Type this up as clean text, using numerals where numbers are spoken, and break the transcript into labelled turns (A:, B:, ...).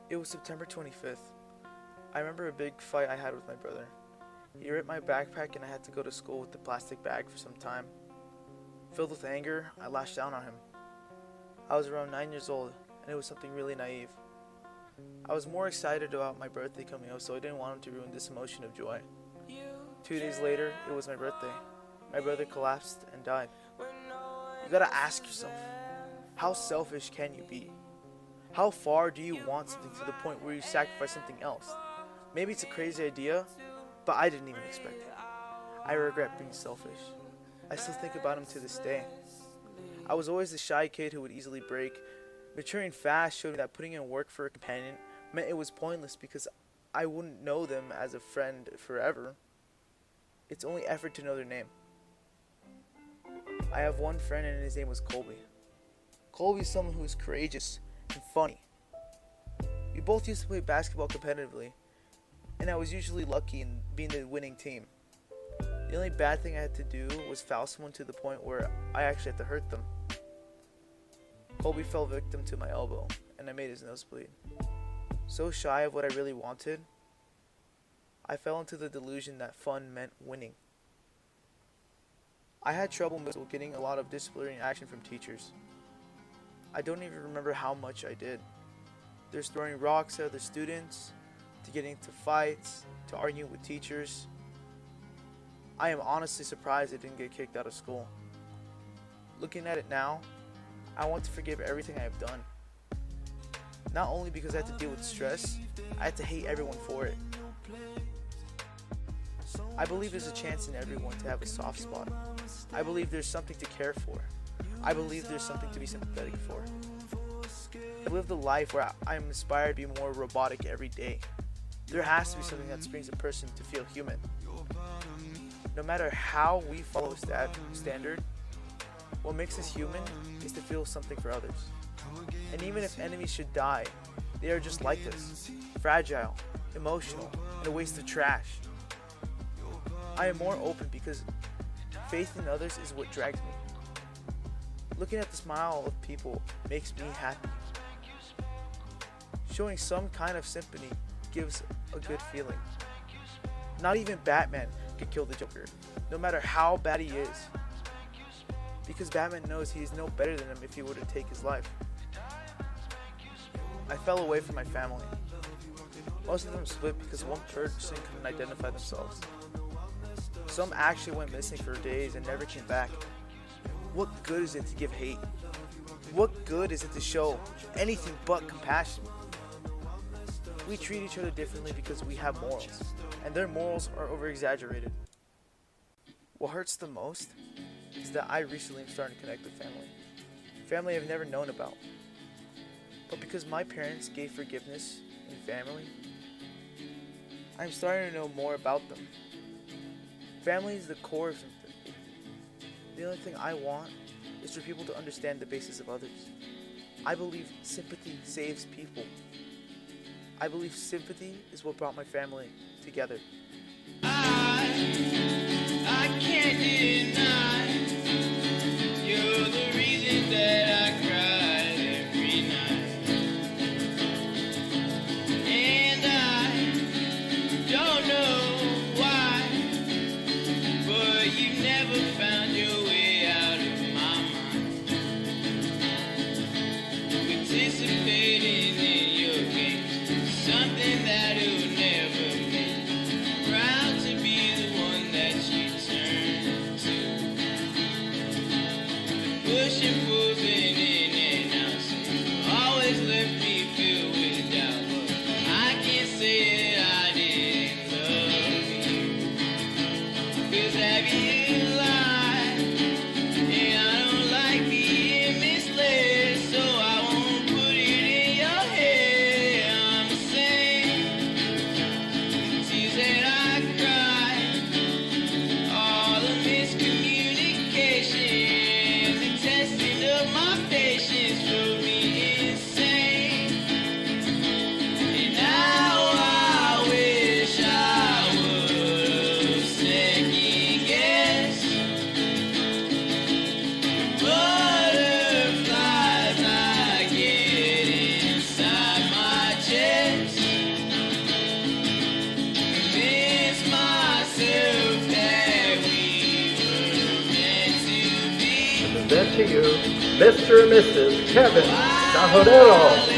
A: It was September 25th. I remember a big fight I had with my brother. He ripped my backpack and I had to go to school with the plastic bag for some time. Filled with anger, I lashed out on him. I was around 9 years old, and it was something really naive. I was more excited about my birthday coming up, so I didn't want him to ruin this emotion of joy. 2 days later, it was my birthday. My brother collapsed and died. You gotta ask yourself, how selfish can you be? How far do you want something to the point where you sacrifice something else? Maybe it's a crazy idea, but I didn't even expect it. I regret being selfish. I still think about him to this day. I was always the shy kid who would easily break. Maturing fast showed me that putting in work for a companion meant it was pointless because I wouldn't know them as a friend forever. It's only effort to know their name. I have one friend and his name was Colby. Colby is someone who is courageous and funny. We both used to play basketball competitively, and I was usually lucky in being the winning team. The only bad thing I had to do was foul someone to the point where I actually had to hurt them. Colby fell victim to my elbow, and I made his nose bleed. So shy of what I really wanted, I fell into the delusion that fun meant winning. I had trouble in middle school getting a lot of disciplinary action from teachers. I don't even remember how much I did. There's throwing rocks at other students, to getting into fights, to arguing with teachers. I am honestly surprised I didn't get kicked out of school. Looking at it now, I want to forgive everything I have done. Not only because I had to deal with stress, I had to hate everyone for it. I believe there's a chance in everyone to have a soft spot. I believe there's something to care for. I believe there's something to be sympathetic for. I lived a life where I am inspired to be more robotic every day. There has to be something that brings a person to feel human. No matter how we follow a standard, what makes us human is to feel something for others. And even if enemies should die, they are just like us, fragile, emotional, and a waste of trash. I am more open because faith in others is what drags me. Looking at the smile of people makes me happy. Showing some kind of sympathy gives a good feeling. Not even Batman could kill the Joker, no matter how bad he is. Because Batman knows he is no better than him if he were to take his life. I fell away from my family. Most of them split because one person couldn't identify themselves. Some actually went missing for days and never came back. What good is it to give hate? What good is it to show anything but compassion? We treat each other differently because we have morals, and their morals are over-exaggerated. What hurts the most is that I recently am starting to connect with family. Family I've never known about. But because my parents gave forgiveness in family, I'm starting to know more about them. Family is the core of sympathy. The only thing I want is for people to understand the basis of others. I believe sympathy saves people. I believe sympathy is what brought my family together.
B: I can't deny you're the reason that I cry every night. And I don't know why, but you never found your way out of my mind. Participating in your games, something that'll never be. Proud to be the one that you turn to.
C: present to you Mr. and Mrs. Kevin Sajorero.